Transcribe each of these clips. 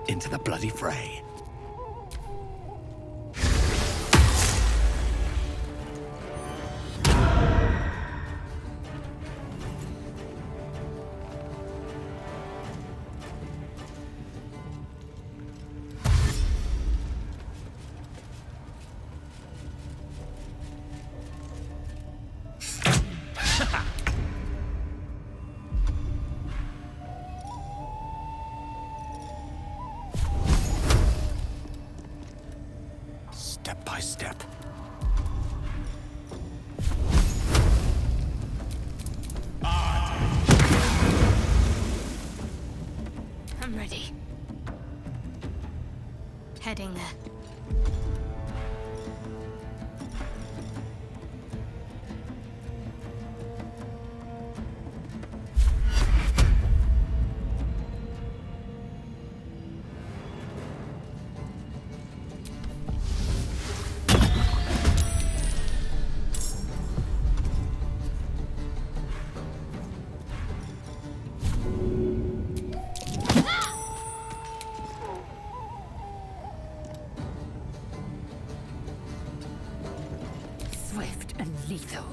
into the bloody fray. Step by step. I'm ready. Heading there. Swift and lethal.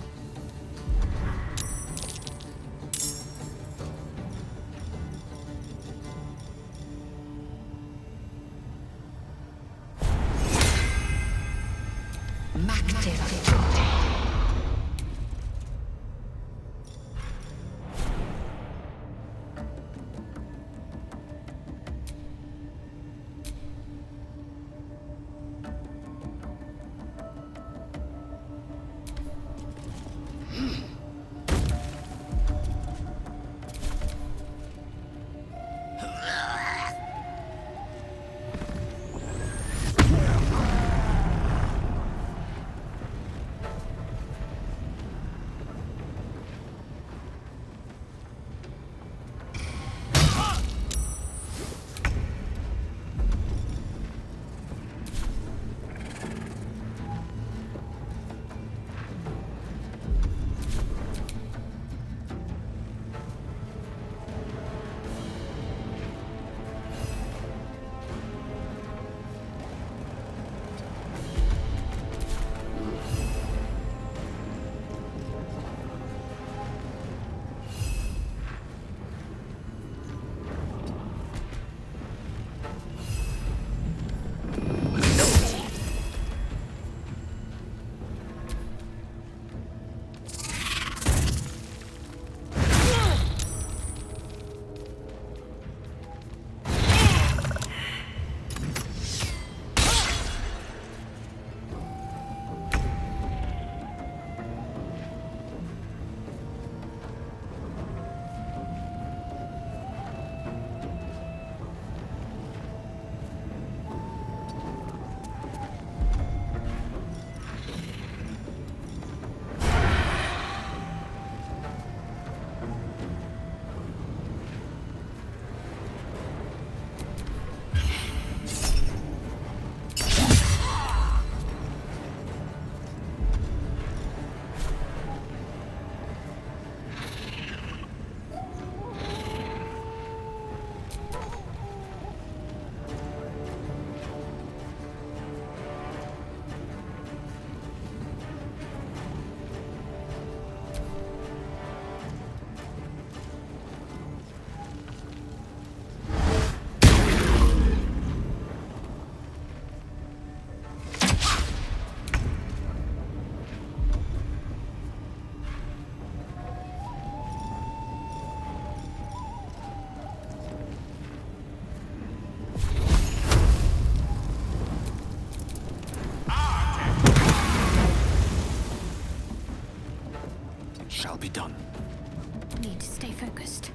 Shall be done. Need to stay focused.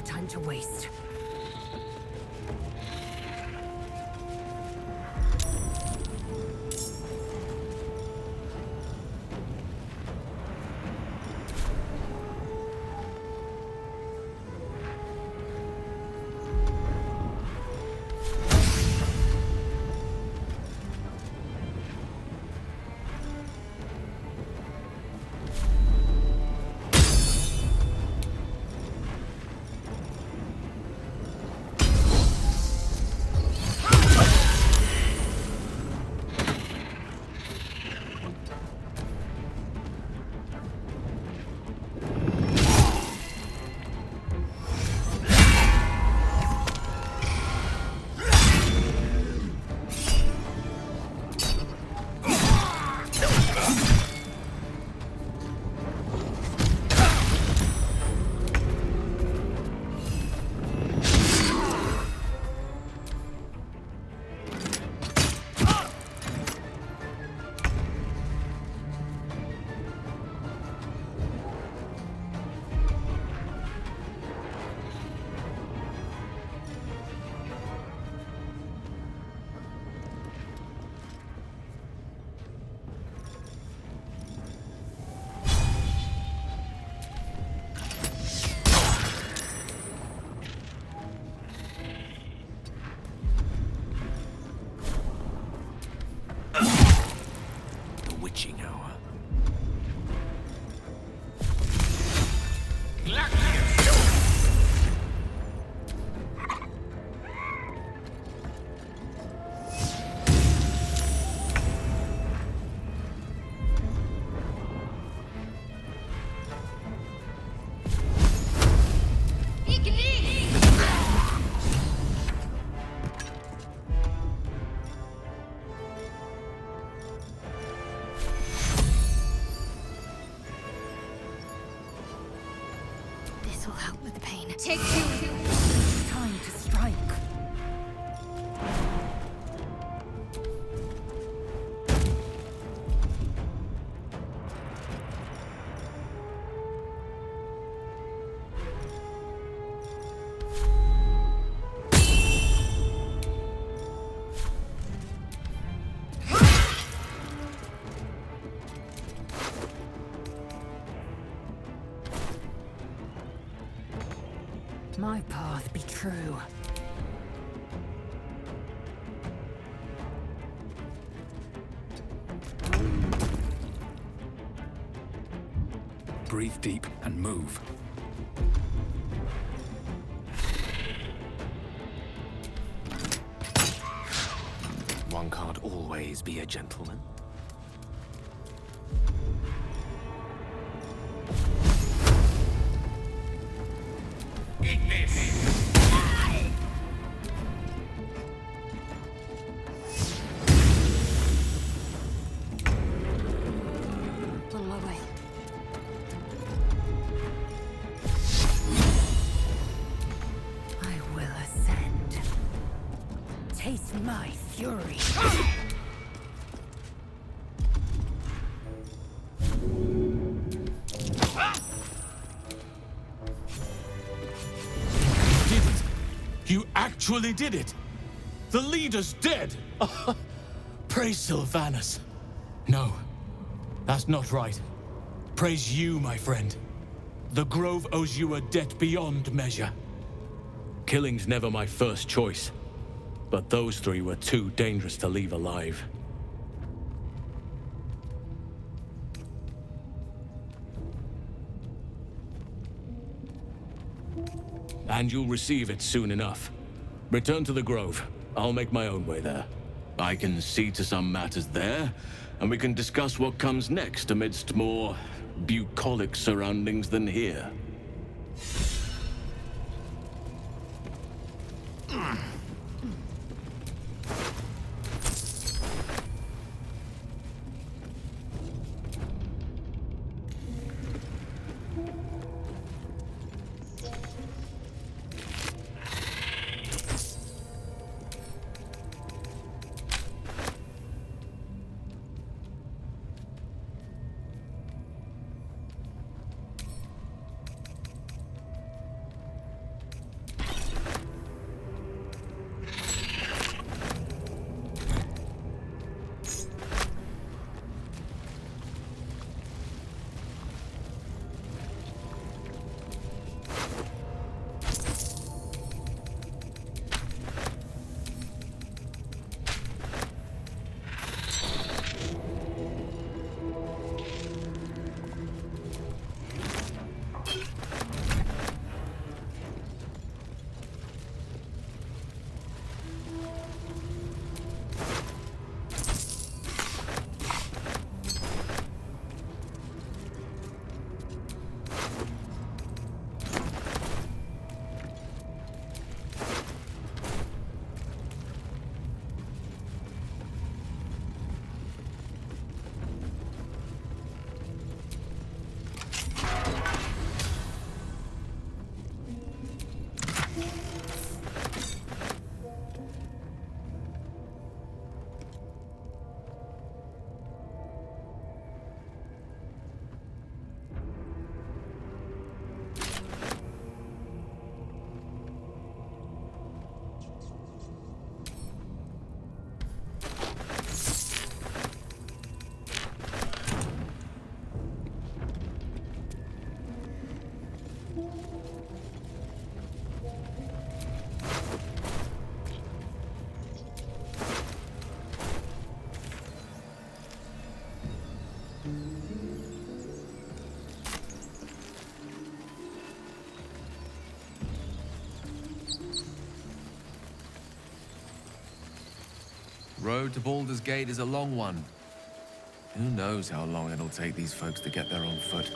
time to waste. This'll help with the pain. Take two. Time to strike. My path be true. Breathe deep and move. One can't always be a gentleman. On my way. I will ascend. Taste my fury. Did it? You actually did it! The leader's dead! Praise Silvanus. No, that's not right. Praise you, my friend. The Grove owes you a debt beyond measure. Killing's never my first choice, but those three were too dangerous to leave alive. And you'll receive it soon enough. Return to the Grove. I'll make my own way there. I can see to some matters there, and we can discuss what comes next amidst more bucolic surroundings than here. Road to Baldur's Gate is a long one. Who knows how long it'll take these folks to get there on foot.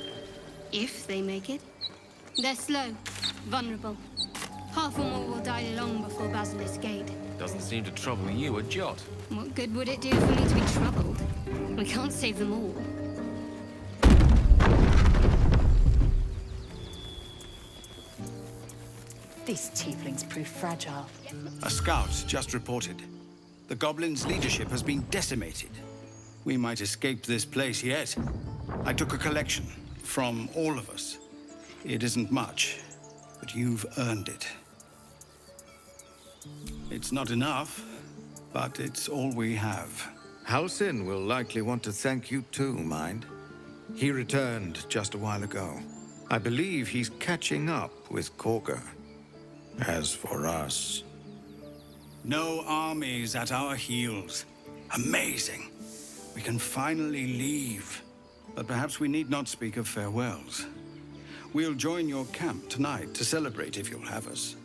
If they make it. They're slow, vulnerable. Half or more will die long before Basilisk Gate. Doesn't seem to trouble you a jot. What good would it do for me to be troubled? We can't save them all. These tieflings prove fragile. A scout just reported. The Goblins' leadership has been decimated. We might escape this place yet. I took a collection from all of us. It isn't much, but you've earned it. It's not enough, but it's all we have. Halsin will likely want to thank you too, mind. He returned just a while ago. I believe he's catching up with Korga. As for us... No armies at our heels. Amazing. We can finally leave. But perhaps we need not speak of farewells. We'll join your camp tonight to celebrate if you'll have us.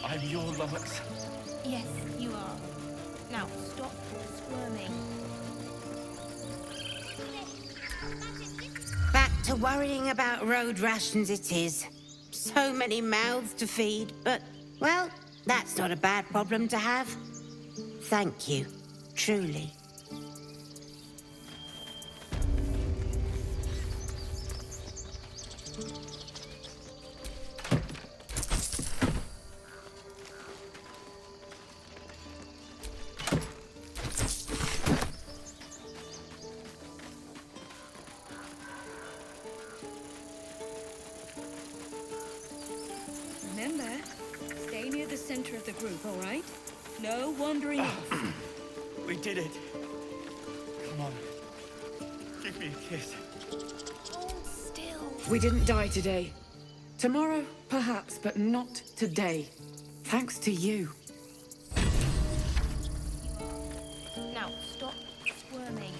I'm your Lux. Yes, you are. Now, stop squirming. Back to worrying about road rations it is. So many mouths to feed, but, well, that's not a bad problem to have. Thank you, truly. Remember, stay near the center of the group, all right? No wandering off. We did it. Come on. Give me a kiss. Hold still. We didn't die today. Tomorrow, perhaps, but not today. Thanks to you. Now, stop squirming.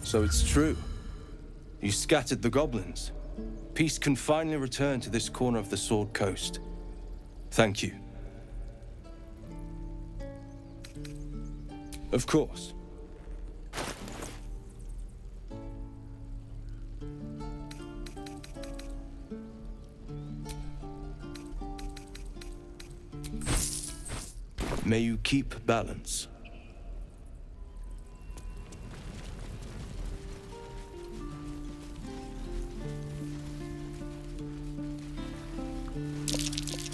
So it's true. You scattered the goblins. Peace can finally return to this corner of the Sword Coast. Thank you. Of course. May you keep balance.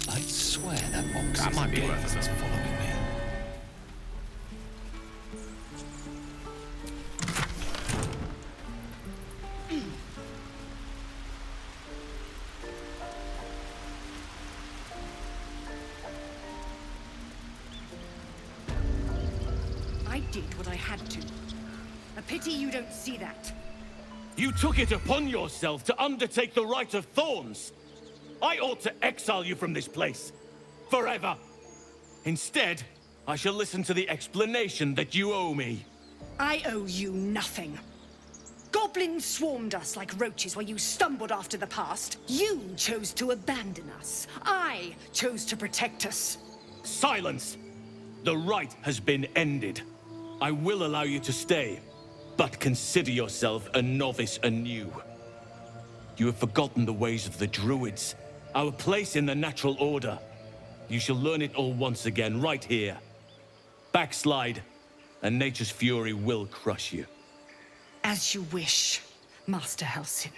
I swear that box that might be worth us following me. I did what I had to. A pity you don't see that. You took it upon yourself to undertake the Rite of Thorns. I ought to exile you from this place. Forever. Instead, I shall listen to the explanation that you owe me. I owe you nothing. Goblins swarmed us like roaches while you stumbled after the past. You chose to abandon us. I chose to protect us. Silence! The rite has been ended. I will allow you to stay, but consider yourself a novice anew. You have forgotten the ways of the Druids, our place in the natural order. You shall learn it all once again, right here. Backslide, and nature's fury will crush you. As you wish, Master Halsin.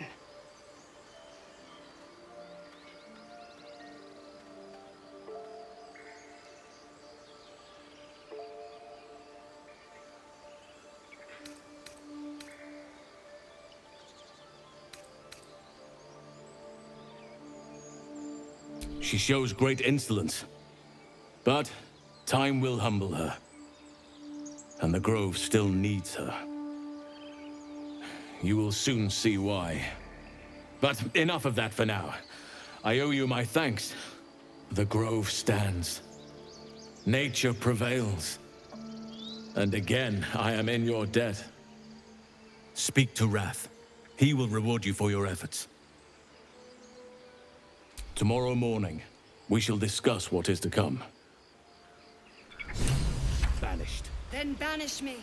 She shows great insolence. But time will humble her. And the Grove still needs her. You will soon see why. But enough of that for now. I owe you my thanks. The Grove stands. Nature prevails. And again, I am in your debt. Speak to Wrath. He will reward you for your efforts. Tomorrow morning, we shall discuss what is to come. Banished. Then banish me.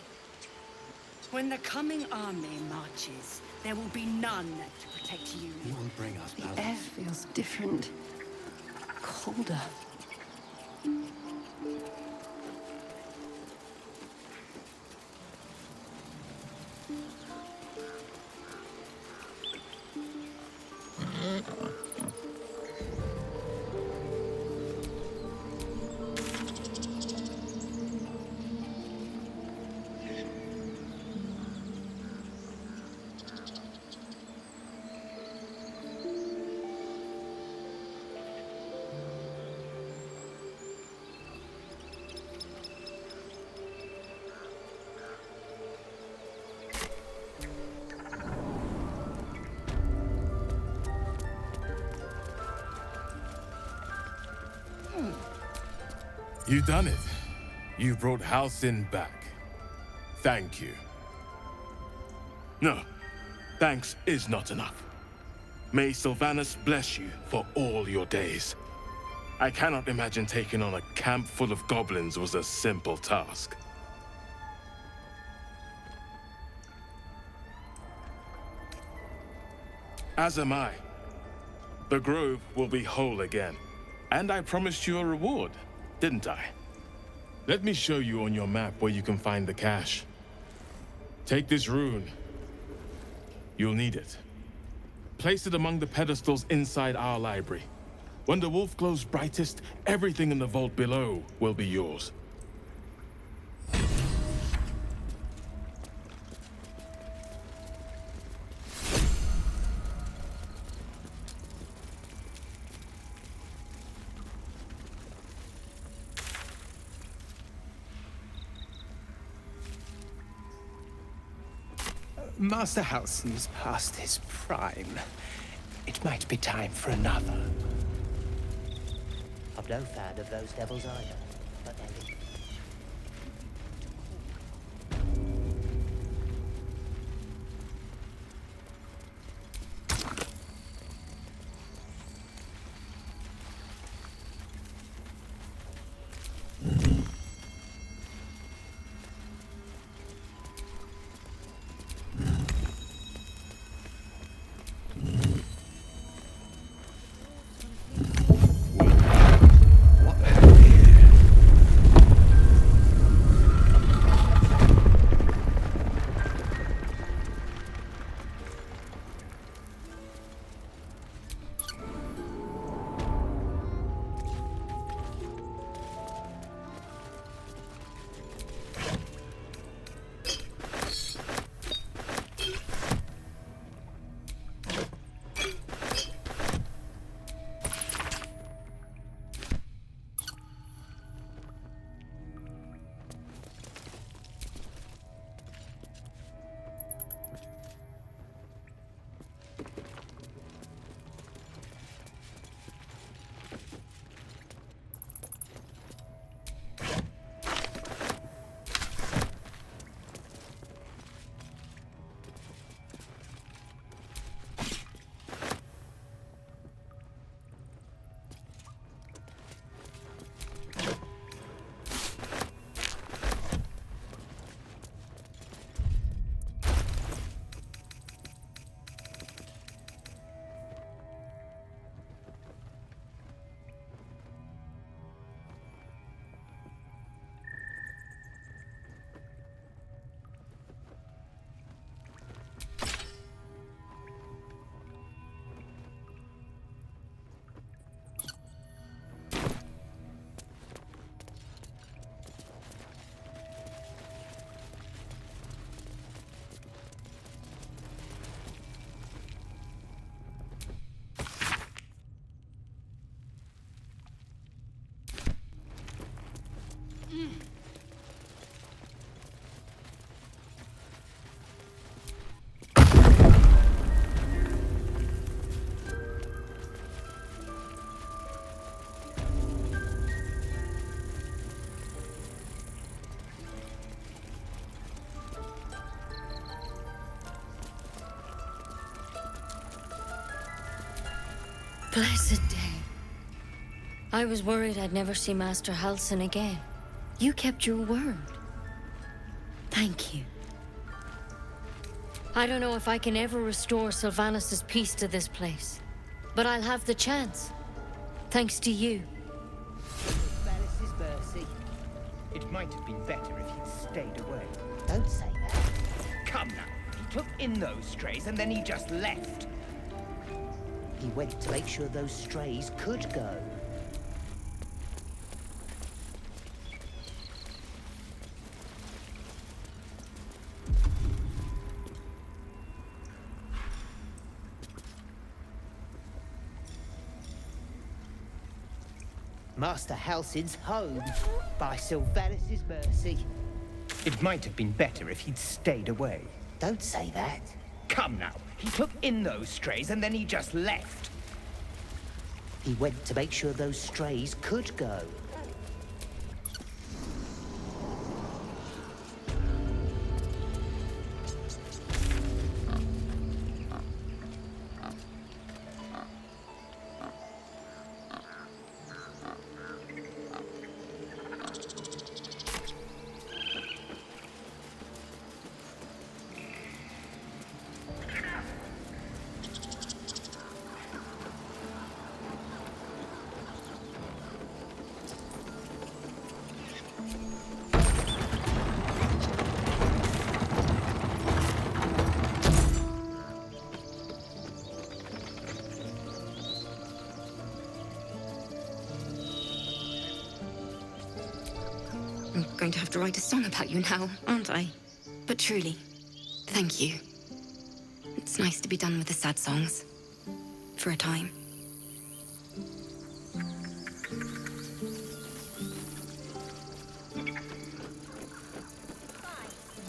When the coming army marches, there will be none to protect you. You will bring us The air feels different. Colder. You done it. You brought Halcyon back. Thank you. No, thanks is not enough. May Silvanus bless you for all your days. I cannot imagine taking on a camp full of goblins was a simple task. As am I. The Grove will be whole again. And I promised you a reward, didn't I? Let me show you on your map where you can find the cache. Take this rune. You'll need it. Place it among the pedestals inside our library. When the wolf glows brightest, everything in the vault below will be yours. Master Halcyon's past his prime. It might be time for another. I'm no fan of those devils either, but they're Blessed day. I was worried I'd never see Master Halsin again. You kept your word. Thank you. I don't know if I can ever restore Silvanus' peace to this place, but I'll have the chance. Thanks to you. Silvanus' mercy. It might have been better if he'd stayed away. Don't say that. Come now. He took in those strays and then he just left. He went to make sure those strays could go. Master Halsin's home, by Silvanus' mercy. It might have been better if he'd stayed away. Don't say that. Come now. He took in those strays and then he just left. He went to make sure those strays could go. I'm going to have to write a song about you now, aren't I? But truly, thank you. It's nice to be done with the sad songs. For a time.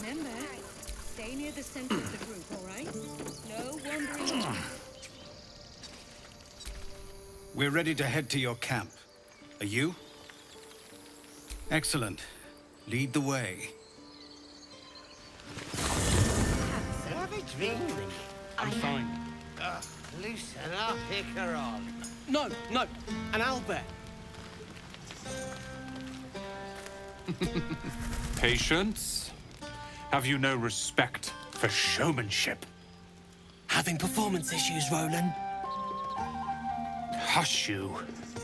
Remember, stay near the center of the group, all right? No wandering. We're ready to head to your camp. Are you? Excellent. Lead the way. Have a drink. I'm fine. Loosen up, Icaron. No, an owlbear. Patience? Have you no respect for showmanship? Having performance issues, Roland. Hush you,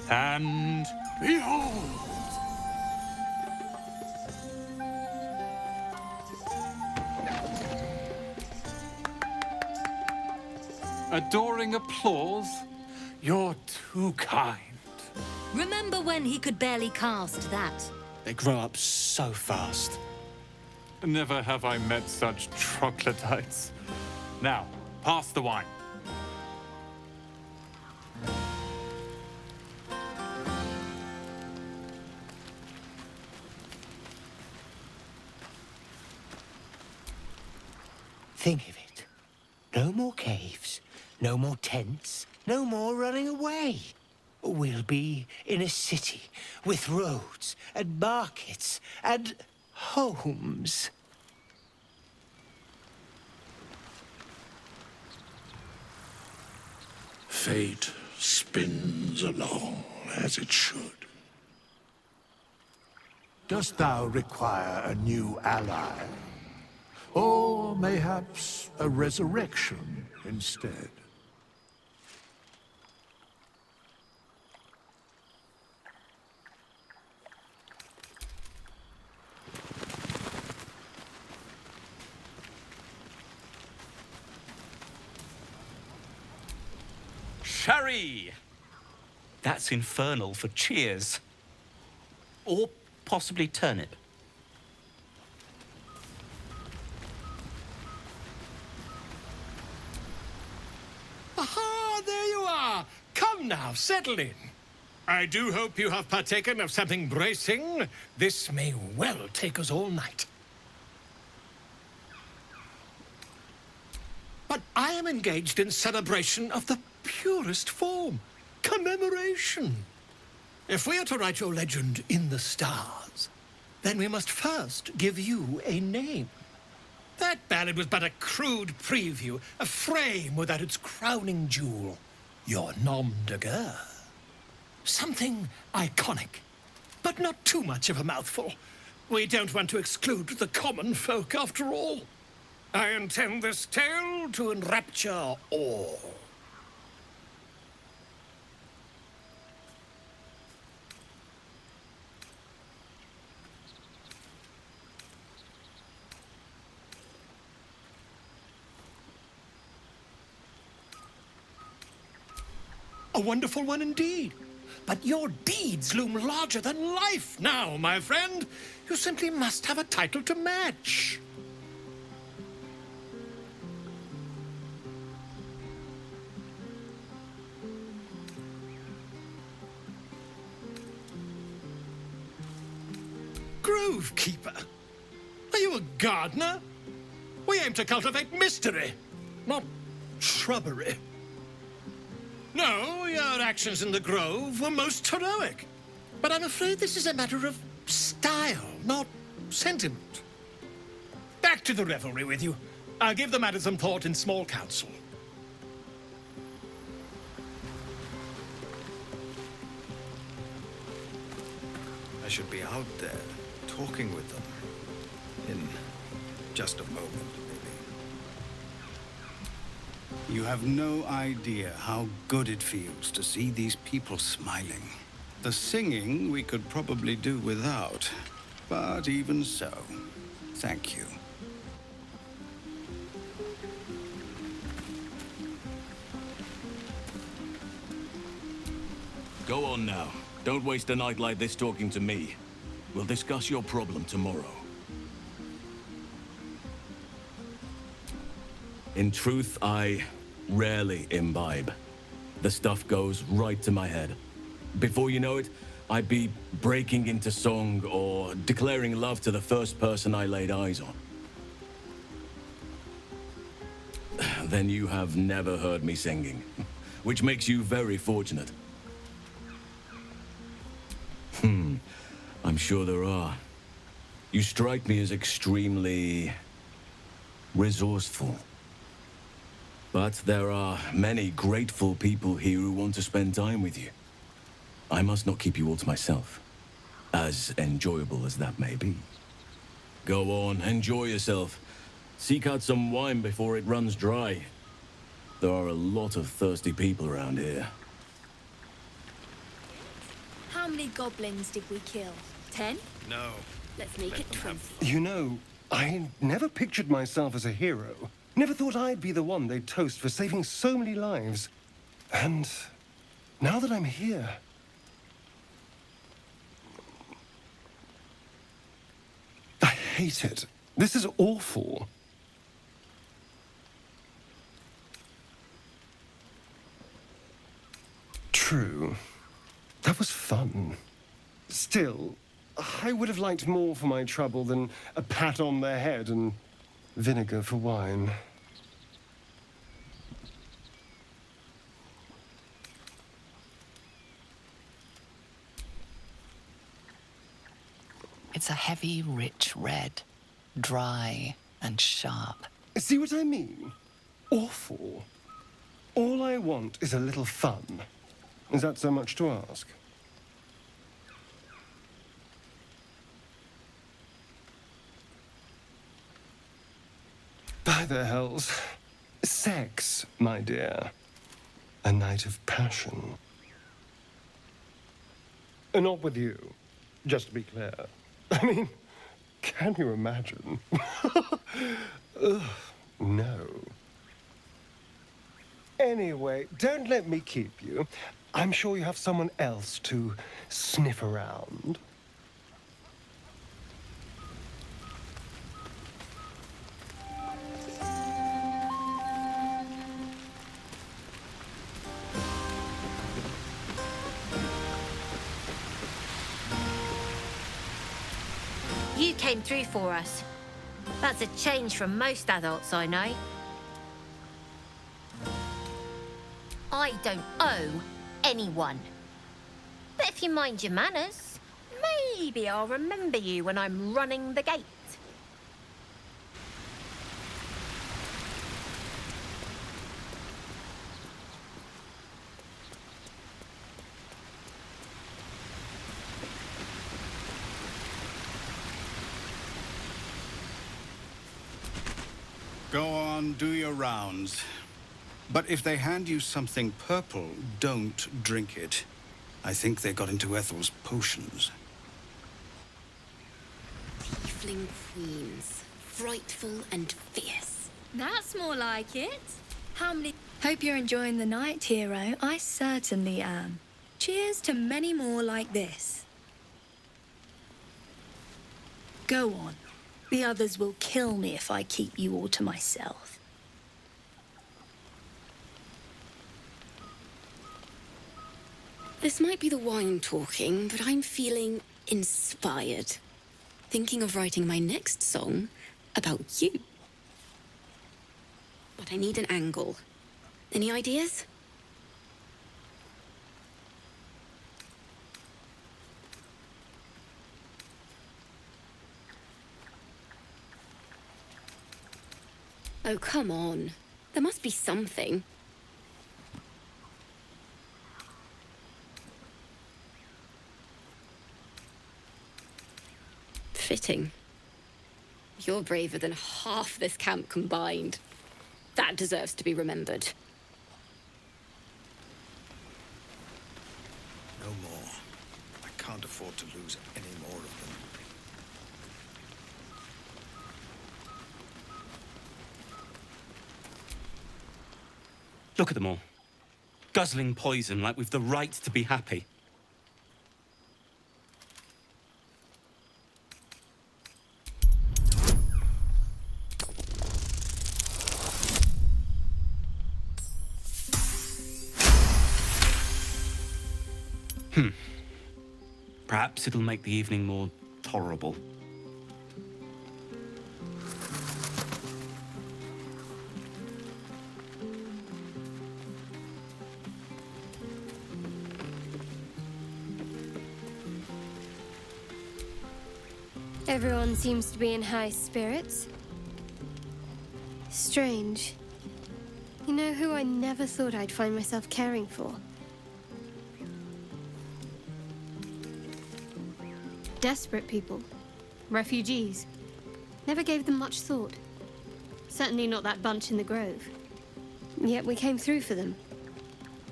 and behold! Adoring applause? You're too kind. Remember when he could barely cast that? They grow up so fast. Never have I met such troglodytes. Now, pass the wine. Think of it. No more caves, no more tents, no more running away. We'll be in a city with roads and markets and homes. Fate spins along as it should. Dost thou require a new ally? Or mayhaps a resurrection instead? Sherry! That's infernal for cheers. Or possibly turnip. Aha, there you are. Come now, settle in. I do hope you have partaken of something bracing. This may well take us all night. But I am engaged in celebration of the purest form. Commemoration. If we are to write your legend in the stars, then we must first give you a name. That ballad was but a crude preview, a frame without its crowning jewel. your nom de guerre. Something iconic, but not too much of a mouthful. We don't want to exclude the common folk, after all. I intend this tale to enrapture all. A wonderful one indeed. But your deeds loom larger than life now, my friend. You simply must have a title to match. Grove Keeper? Are you a gardener? We aim to cultivate mystery, not shrubbery. No, your actions in the Grove were most heroic. But I'm afraid this is a matter of style, not sentiment. Back to the revelry with you. I'll give the matter some thought in small council. I should be out there, talking with them. In just a moment, maybe. You have no idea how good it feels to see these people smiling. The singing we could probably do without, but even so, thank you. Go on now. Don't waste a night like this talking to me. We'll discuss your problem tomorrow. In truth, I rarely imbibe. The stuff goes right to my head. Before you know it, I'd be breaking into song or declaring love to the first person I laid eyes on. Then you have never heard me singing, which makes you very fortunate. I'm sure there are. You strike me as extremely resourceful. But there are many grateful people here who want to spend time with you. I must not keep you all to myself, as enjoyable as that may be. Go on, enjoy yourself. Seek out some wine before it runs dry. There are a lot of thirsty people around here. How many goblins did we kill? 10? No. Let's make it 20. You know, I never pictured myself as a hero. Never thought I'd be the one they'd toast for saving so many lives. And now that I'm here... I hate it. This is awful. True. That was fun. Still, I would have liked more for my trouble than a pat on the head and vinegar for wine. It's a heavy, rich red. Dry and sharp. See what I mean? Awful. All I want is a little fun. Is that so much to ask? By the hells. Sex, my dear. A night of passion. Not with you, just to be clear. I mean, can you imagine? Ugh, no. Anyway, don't let me keep you. I'm sure you have someone else to sniff around. You came through for us. That's a change from most adults I know. I don't owe anyone. But if you mind your manners, maybe I'll remember you when I'm running the gate. on, do your rounds. But if they hand you something purple, don't drink it. I think they got into Ethel's potions. Tiefling queens. Frightful and fierce. That's more like it. How many... Hope you're enjoying the night, hero. I certainly am. Cheers to many more like this. Go on. The others will kill me if I keep you all to myself. This might be the wine talking, but I'm feeling inspired. Thinking of writing my next song about you. But I need an angle. Any ideas? Oh, come on. There must be something. Fitting. You're braver than half this camp combined. That deserves to be remembered. No more. I can't afford to lose any more of them. Look at them all. Guzzling poison like we've the right to be happy. Perhaps it'll make the evening more tolerable. Everyone seems to be in high spirits. Strange. You know who I never thought I'd find myself caring for? Desperate people. Refugees. Never gave them much thought. Certainly not that bunch in the grove. Yet we came through for them.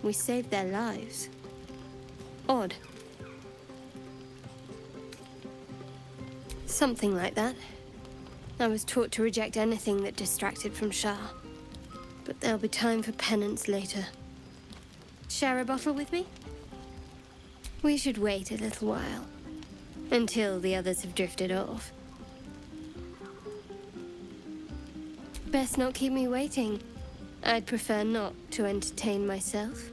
We saved their lives. Odd. Something like that. I was taught to reject anything that distracted from Shah. But there'll be time for penance later. Share a bottle with me? We should wait a little while. Until the others have drifted off. Best not keep me waiting. I'd prefer not to entertain myself.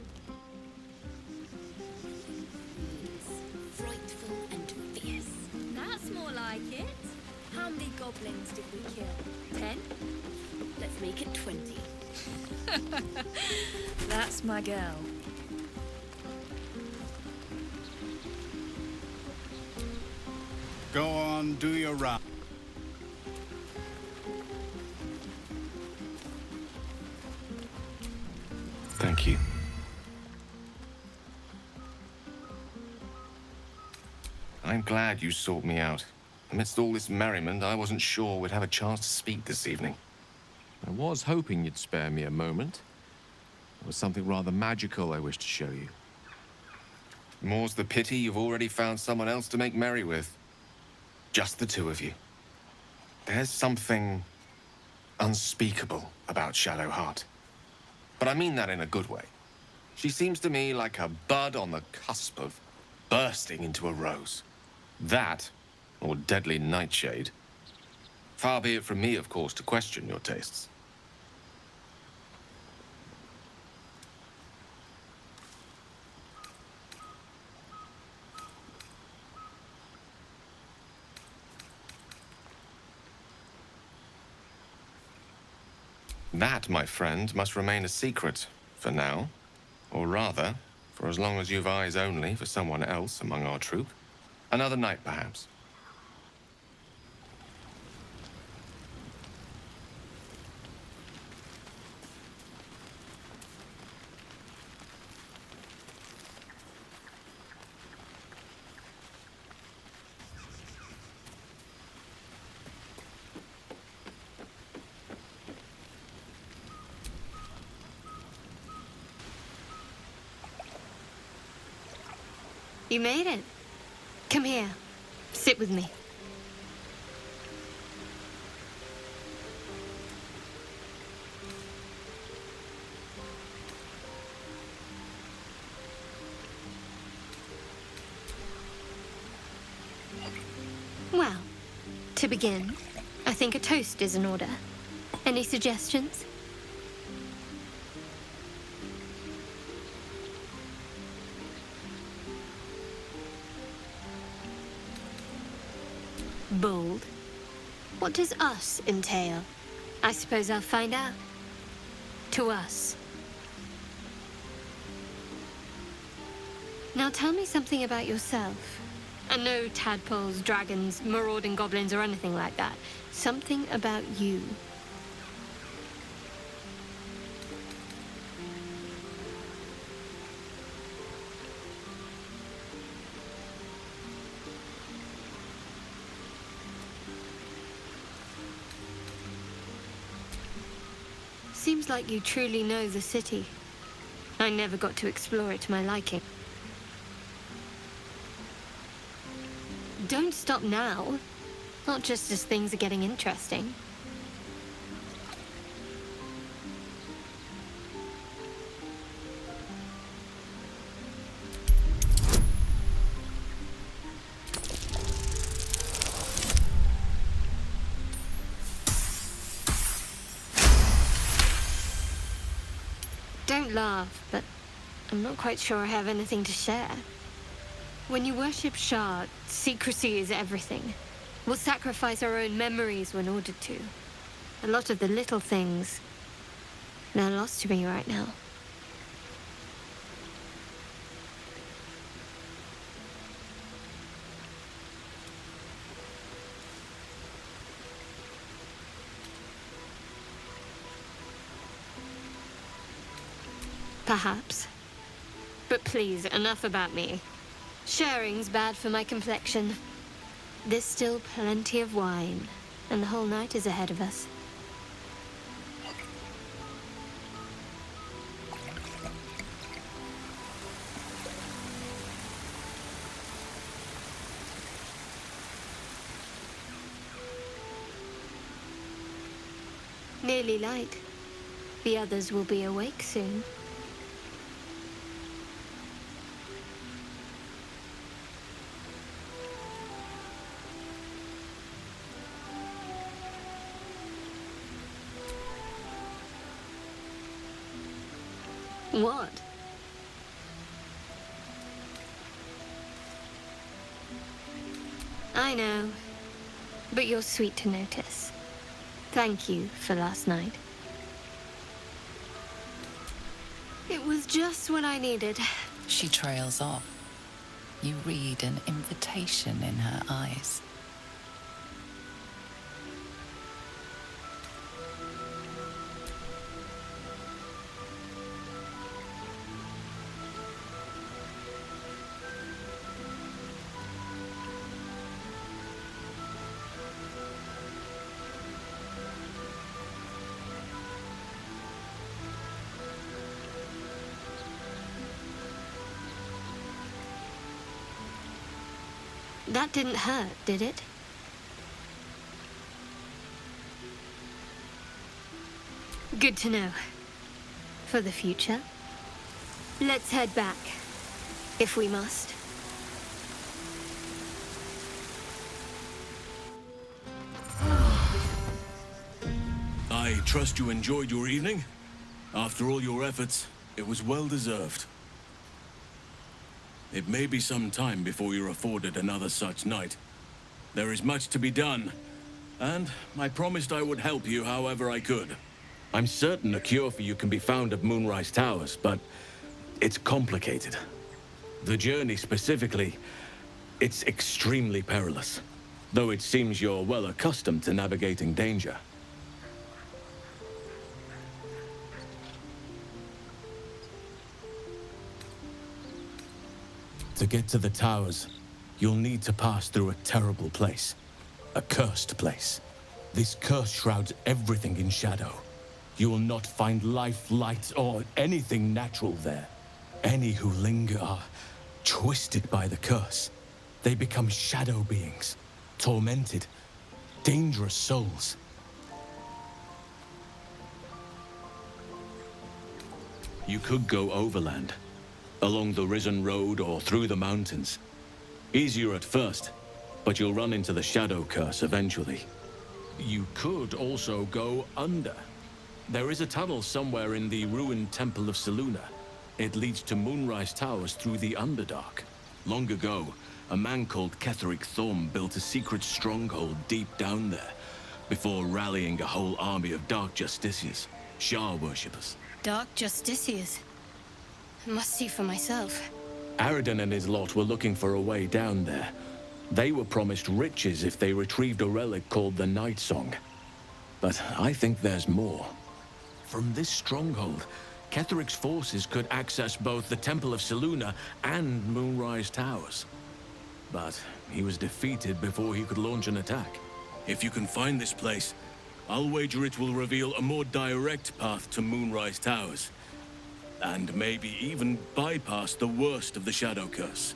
Frightful and fierce. That's more like it. How many goblins did we kill? 10? Let's make it 20. That's my girl. Go on, do your round. Thank you. I'm glad you sought me out. Amidst all this merriment, I wasn't sure we'd have a chance to speak this evening. I was hoping you'd spare me a moment. There was something rather magical I wished to show you. More's the pity you've already found someone else to make merry with. Just the two of you. There's something unspeakable about Shadowheart. But I mean that in a good way. She seems to me like a bud on the cusp of bursting into a rose. That, or deadly nightshade. Far be it from me, of course, to question your tastes. That, my friend, must remain a secret for now. Or rather, for as long as you've eyes only for someone else among our troop. Another night, perhaps. You made it. Come here. Sit with me. Well, to begin, I think a toast is in order. Any suggestions? Bold. What does us entail? I suppose I'll find out. To us. Now tell me something about yourself. And no tadpoles, dragons, marauding goblins, or anything like that. Something about you. Seems like you truly know the city. I never got to explore it to my liking. Don't stop now. Not just as things are getting interesting. Don't laugh, but I'm not quite sure I have anything to share. When you worship Shah, secrecy is everything. We'll sacrifice our own memories when ordered to. A lot of the little things, they're lost to me right now. Perhaps. But please, enough about me. Sharing's bad for my complexion. There's still plenty of wine, and the whole night is ahead of us. Nearly light. The others will be awake soon. What? I know, but you're sweet to notice. Thank you for last night. It was just what I needed. She trails off. You read an invitation in her eyes. That didn't hurt, did it? Good to know. For the future. Let's head back, if we must. I trust you enjoyed your evening. After all your efforts, it was well deserved. It may be some time before you're afforded another such night. There is much to be done, and I promised I would help you however I could. I'm certain a cure for you can be found at Moonrise Towers, but it's complicated. The journey specifically, it's extremely perilous, though it seems you're well accustomed to navigating danger. To get to the towers, you'll need to pass through a terrible place. A cursed place. This curse shrouds everything in shadow. You will not find life, light, or anything natural there. Any who linger are twisted by the curse. They become shadow beings, tormented, dangerous souls. You could go overland, along the Risen Road or through the mountains. Easier at first, but you'll run into the shadow curse eventually. You could also go under. There is a tunnel somewhere in the ruined Temple of Selûne. It leads to Moonrise Towers through the Underdark. Long ago, a man called Ketheric Thorm built a secret stronghold deep down there, before rallying a whole army of Dark Justiciars, Shah worshippers. Dark Justiciars. I must see for myself. Aradin and his lot were looking for a way down there. They were promised riches if they retrieved a relic called the Night Song. But I think there's more. From this stronghold, Ketheric's forces could access both the Temple of Selûne and Moonrise Towers. But he was defeated before he could launch an attack. If you can find this place, I'll wager it will reveal a more direct path to Moonrise Towers. And maybe even bypass the worst of the Shadow Curse.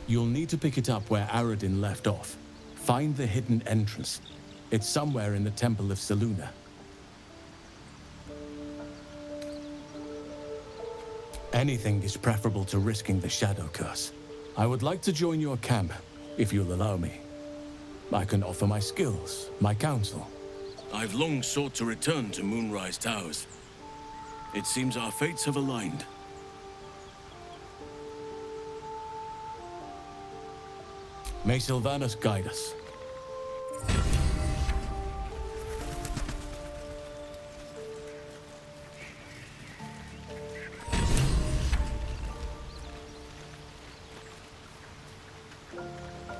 You'll need to pick it up where Aradin left off. Find the hidden entrance. It's somewhere in the Temple of Selûne. Anything is preferable to risking the Shadow Curse. I would like to join your camp, if you'll allow me. I can offer my skills, my counsel. I've long sought to return to Moonrise Towers. It seems our fates have aligned. May Silvanus guide us.